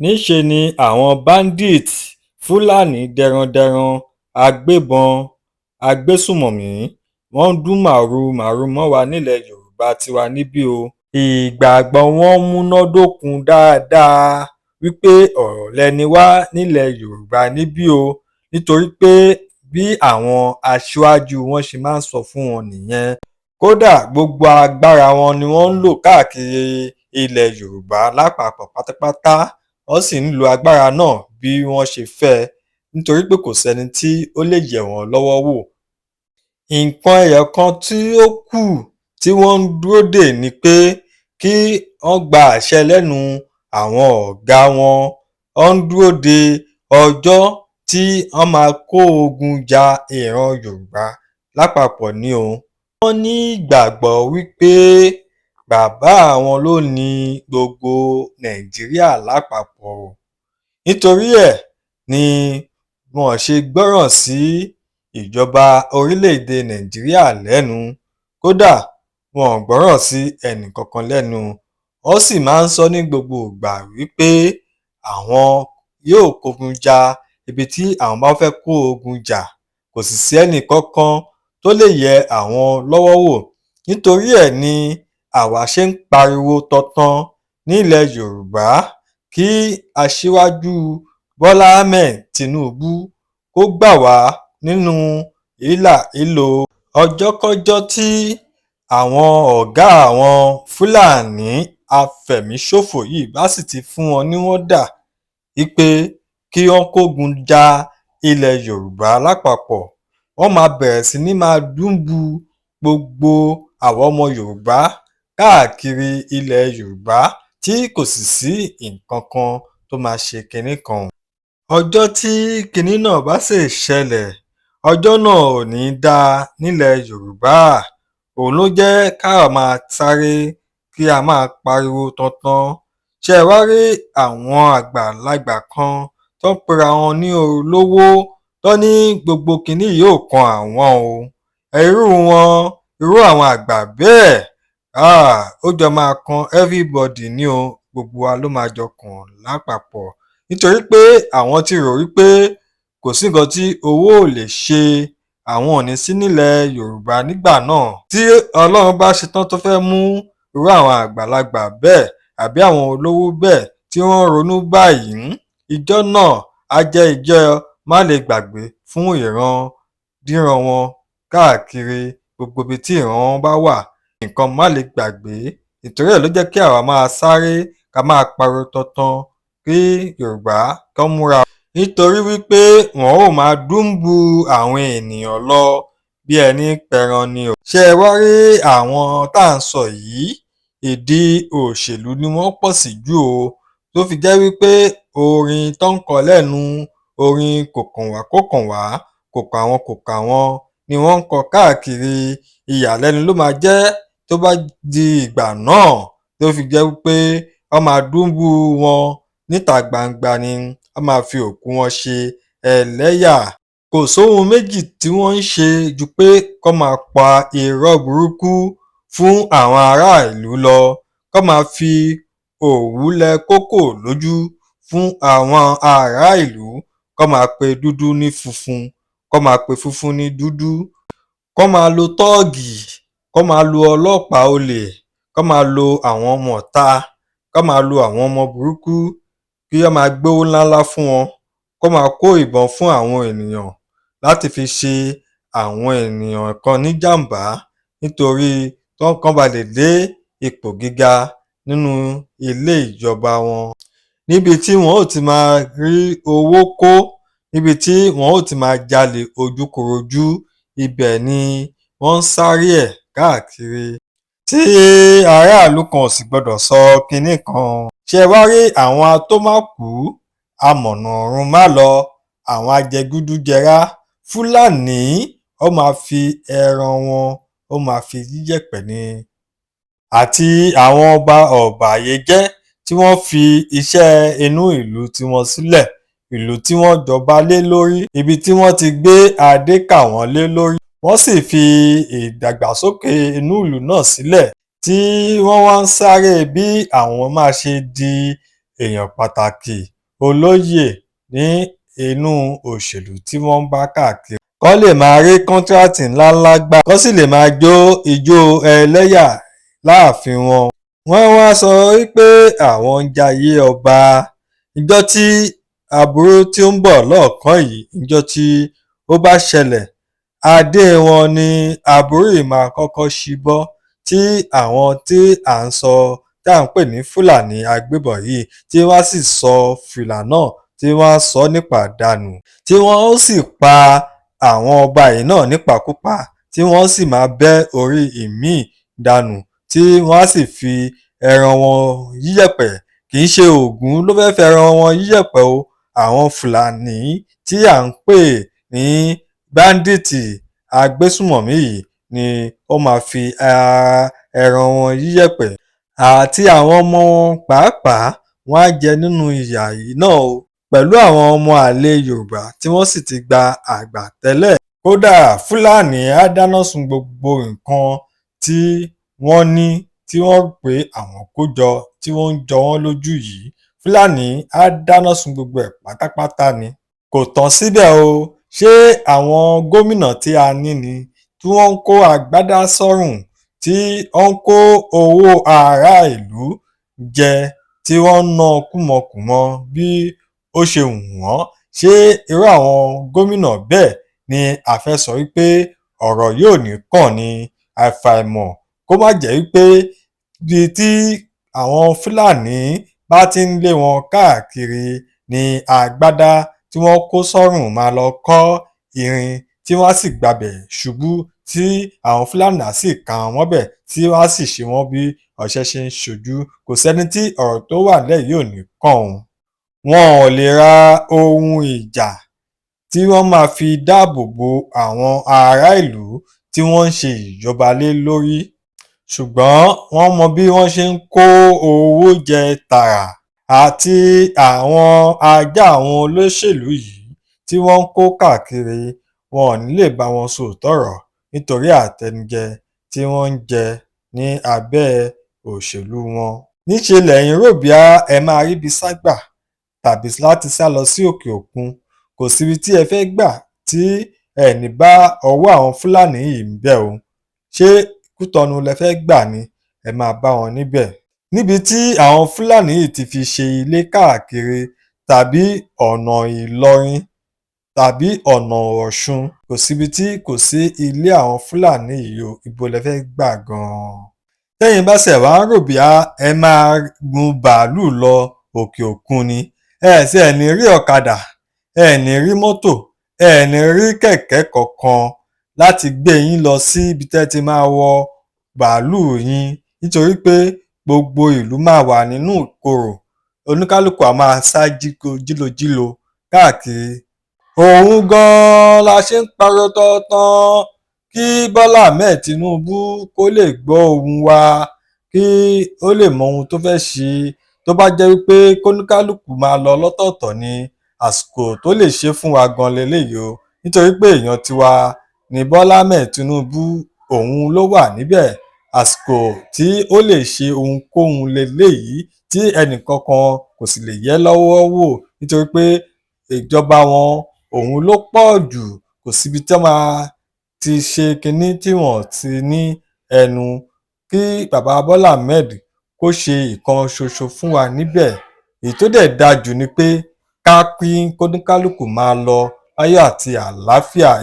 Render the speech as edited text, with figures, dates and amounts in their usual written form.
níṣẹ́ ni àwọn bandits fúlàní darandaran agbébọn agbésùmọ̀mí wọ́n ń dún màrúmàrú mọ́ wa nílẹ̀ yorùbá tiwa níbí o. ìgbàgbọ́ wọn múnádóko dáadáa wípé ọ̀lẹ ni wá nílẹ̀ yorùbá níbí o, nítorí pé bí àwọn aṣáájú wọn ṣe máa ń sọ fún wọn nìyẹn. kódà gbogbo agbára wọn ni wọ́n ń lò káàkiri ilẹ̀ yorùbá lápapọ̀ pátápátá, wọ́n sì ń lo agbára náà bí wọ́n ṣe fẹ́ nítorí pé kò sẹ́ni tí ó lè yẹ̀ wọ́n lọ́wọ́ wò. nǹkan ẹyọ kan tí ó kù tí wọ́n ń dúró dè ni pé kí wọ́n gba àṣẹ lẹ́nu àwọn ọ̀gá wọn. wọ́n ń dúró de ọjọ́ tí wọ́n máa kó ogun ja ìran yorùbá lápapọ̀ ni o. wọ́n ní ìgbàgbọ́ wípé bàbá àwọn ló ní gbogbo nàìjíríà lápapọ̀ o. nítorí ẹ̀ ni wọn ṣe gbọ́ràn sí ìjọba orílẹ̀-èdè nàìjíríà lẹ́nu. kódà wọn ò gbọ́ràn sí ẹnìkankan lẹ́nu. wọ́n sì máa ń sọ ní gbogbo ìgbà wípé àwọn yóò kógun ja ibi tí àwọn bá fẹ́ kó ogun jà, kò sì sí ẹnìkankan tó lè yẹ àwọn lọ́wọ́ wò. nítorí ẹ̀ ni àwa ṣe ń pariwo tantan nílẹ̀ yorùbá kí aṣíwájú bọ́lá ahmed tinubu kó gbà wá nínú hílàhílo. ọjọ́kọ́jọ́ tí àwọn ọ̀gá àwọn fúlàní afẹ̀míṣòfò yìí bá sì ti fún wọn ní wọ́dà wípé kí wọ́n kógun ja ilẹ̀ yorùbá lápapọ̀, wọ́n máa bẹ̀rẹ̀ sí ní máa dúnbú gbogbo àwọn ọmọ yorùbá káàkiri ilẹ̀ yorùbá tí kò sì sí nǹkan kan tó máa ṣe kinní kan. ọjọ́ tí kinní náà bá sì ṣẹlẹ̀, ọjọ́ náà ò ní dáa nílẹ̀ yorùbá. òun ló jẹ́ ká máa sáré kí a máa pariwo tantan. ṣé ẹ wá rí àwọn àgbàlagbà kan tó ń pera wọn ní olówó tó ní gbogbo kinní yóò kan àwọn o. irú àwọn àgbà bẹ́ẹ̀ ó jọ máa kan everybody ní o, gbogbo wa ló máa jọ kàn lápapọ̀. nítorí pé àwọn ti rò wípé kò sí nǹkan tí owó ò lè ṣe, àwọn ò ní sí nílẹ̀ yorùbá nígbà náà. tí ọlọ́run bá ṣetán tó fẹ́ mú irú àwọn àgbàlagbà bẹ́ẹ̀ àbí àwọn olówó bẹ́ẹ̀ tí wọ́n ronú báyìí, ìjọ náà á jẹ́ ìjọ má lè gbàgbé fún ìrandíran wọn káàkiri gbogbo ibi tí ìran wọn bá wà. nǹkan má lè gbàgbé. nítorí ẹ̀ ló jẹ́ kí àwa máa sáré ká máa pariwo tantan kí yorùbá kán múra. nítorí wípé wọn ò máa dúnbú àwọn ènìyàn lọ bí ẹni pẹran ni o. ṣé ẹ wá rí àwọn tá à ń sọ yìí, ìdí òṣèlú ni wọ́n pọ̀ sí jù o, tó fi jẹ́ wípé orin tó ń kọ lẹ́nu, orin kò kàn wá kò kàn wá, kò kàn àwọn kò kàn àwọn ni wọ́n ń kọ káàkiri. ìyàlẹ́nu ló máa jẹ́ tó bá di ìgbà náà tó fi jẹ́ wípé wọ́n máa dúnbú wọn níta gbangba ni wọ́n máa fi òkú wọn ṣe ẹlẹ́yà. kò sóhun méjì tí wọ́n ń ṣe ju pé kó máa pa irọ́ burúkú fún àwọn aráàlú lọ, kó máa fi òwú lẹ kókò lójú fún àwọn aráàlú, kó máa pe dúdú ní funfun, kó máa pe funfun ní dúdú, kó máa lo tọ́ọ̀gì, kó máa lo ọlọ́pàá olè, kó máa lo àwọn ọmọ ìta, kó máa lo àwọn ọmọ burúkú, kí wọ́n máa gbówó ńláńlá fún wọn, kó máa kó ìbọn fún àwọn ènìyàn láti fi ṣe àwọn ènìyàn kan níjàmbá nítorí kán ba lè dé ipò gíga nínú ilé ìjọba wọn. níbi tí wọn ò ti máa rí owó kó, níbi tí wọn ò ti máa jalè ojúkorojú, ibẹ̀ ni wọ́n ń sáré ẹ̀ káàkiri tí aráàlú kan ò sì gbọdọ̀ sọ kinní kan. ṣé ẹ wá rí àwọn atómákù, amọ̀nà ọ̀run má lọ, àwọn ajẹgúdújẹrá fúlàní, ó máa fi ẹran wọn ó máa fi yíyẹ̀pẹ̀ ni. àti àwọn ọba ọ̀bàyéjẹ́ tí wọ́n fi iṣẹ́ inú ìlú tiwọn sílẹ̀, ìlú tí wọ́n jọba lé lórí, ibi tí wọ́n ti gbé adé kà wọ́n lé lórí, wọ́n sì fi ìdàgbàsókè inú ìlú náà sílẹ̀ tí wọ́n wá ń sáré bí àwọn máa ṣe di èèyàn pàtàkì olóyè ní inú òṣèlú tí wọ́n ń bá káàkiri kán lè máa rí kọ́ńtíráàtì ńláńlá gbà kán sì lè máa jó ijó ẹlẹ́yà láàfin wọn. Wọ́n wá sọ wípé àwọn ń jayé ọba. Ńjọ́ tí aburú tí ó ń bọ̀ lọ́ọ̀kán yìí, ńjọ́ tí ó bá ṣẹlẹ̀, adé wọn ni aburú yìí máa kọ́kọ́ ṣí bọ́, tí àwọn tí à ń sọ tá à ń pè ní Fúlàní agbébọn yìí tí wọ́n sì sọ fìlà náà tí wọ́n á sọ nípàdánù, tí wọ́n ó sì pa àwọn ọba yìí náà nípakúpa, tí wọ́n sì máa bẹ́ orí ìmíì dànù, tí wọ́n á sì fi ẹran wọn yíyẹ̀pẹ̀. Kì í ṣe Ògún ló fẹ́ fẹran wọn yíyẹ̀pẹ̀ o, àwọn Fùlàní tí à ń pè ní báńdíìtì agbésùmọ̀mí yìí ni ó máa fi ẹran wọn yíyẹ̀pẹ̀. Àti àwọn ọmọ wọn pàápàá wọ́n á jẹ nínú ìyà yìí náà o, pẹ̀lú àwọn ọmọ àlè Yorùbá tí wọ́n sì ti gba àgbà tẹ́lẹ̀. Kódà Fúlàní á dáná sun gbogbo nǹkan tí wọ́n ní tí wọ́n rò pé àwọn kó jọ tí wọ́n ń jọ wọ́n lójú yìí. Fúlàní á dáná sun gbogbo ẹ̀ pátápátá ni. Kò tán síbẹ̀ o, ṣé àwọn gómìnà tí a ní ni tí wọ́n ń kó agbádá sọ́rùn, tí wọ́n ń kó owó ará ìlú jẹ, tí wọ́n ń ná kúmọkùmọ bí ó ṣe wù wọ́n. Ṣé irú àwọn gómìnà bẹ́ẹ̀ ni a fẹ́ sọ wípé ọ̀rọ̀ yóò ní kàn ní? Àfàìmọ̀ kó má jẹ́ wípé ibi tí àwọn Fúlàní bá ti ń lé wọn káàkiri ni agbádá tí wọ́n kó sọ́rùn máa lọ kọ́ irin tí wọ́n á sì gbabẹ̀ ṣubú, tí àwọn Fúlàní á sì kà wọ́n mọ́bẹ̀ tí wọ́n á sì ṣe wọ́n bí ọṣẹ ṣe ń ṣojú. Kò sẹ́ni tí ọ̀rọ̀ tó wà nílẹ̀ yìí ò ní kàn o. Wọn ò lè ra ohun ìjà tí wọ́n máa fi dáàbò bo àwọn ará ìlú tí wọ́n ń ṣe ìjọba lé lórí, ṣùgbọ́n wọ́n mọ bí wọ́n ṣe ń kó owó jẹ tààrà. Àti àwọn ajá àwọn olóṣèlú yìí tí wọ́n ń kó káàkiri, wọn ò ní lè bá wọn sòótọ́ ọ̀rọ̀ nítorí àtẹnujẹ tí wọ́n ń jẹ ní abẹ́ òṣèlú wọn. Níṣe lẹ̀yin rò bóyá ẹ máa ríbi sá gbà tàbí láti sá lọ sí òkè òkun. Kò síbi tí ẹ fẹ́ gbà tí ẹ ní bá ọwọ́ àwọn Fúlàní yìí ńbẹ̀ o. Ṣé Kútọnu lẹ fẹ́ gbà ni? Ẹ máa bá wọn níbẹ̀. Níbi tí àwọn Fúlàní yìí ti fi ṣe ilé káàkiri, tàbí ọ̀nà Ìlọrin tàbí ọ̀nà Ọ̀ṣun, kò síbi tí kò sí ilé àwọn Fúlàní yìí o. Ibo lẹ fẹ́ gbà gan-an? Tẹ́yin bá ṣẹ̀ wá ń rò bóyá ẹ máa gun bàálù lọ òkè òkun ni, ẹ sì ẹ̀ ní rí ọ̀kadà, ẹ ní rí mọ́tò, ẹ ní rí kẹ̀kẹ́ kankan láti gbé yín lọ sí ibi tẹ́ ti máa wọ bàálù yín, nítorí pé gbogbo ìlú máa wà nínú ìkorò. Oníkálùkù á máa sá jílojìlo káàkiri. Òun gan-an la ṣe ń pariwo tantan kí Bọ́lá Ahmed Tinubu kó lè gbọ́ ohùn wa, kí ó lè mọ ohun tó fẹ́ ṣe. Tó bá jẹ́ wípé kóníkálùkù máa lọ lọ́tọ̀ọ̀tọ̀ ni, àsìkò tó lè ṣe fún wa gan leléyìí o, nítorí pé èèyàn tiwa ni Bọ́lá Ahmed Tinubu, òun ló wà níbẹ̀. Àsìkò tí ó lè ṣe ohunkóhun leléyìí tí ẹnìkankan kò sì lè yẹ̀ lọ́wọ́ wò, nítorí pé ìjọba wọn òun ló pọ̀ jù. Kò síbi tí wọ́n máa ti ṣe kinní tí wọ́n ti ní ẹnu. Kí bàbá Bọ́lá Ahmed kó ṣe ìkan ṣoṣo fún wa níbẹ̀. Èyí tó dẹ̀ dáa jù ni pé ká pín kóníkálùkù máa lọ láyọ̀ àti àlàáfíà.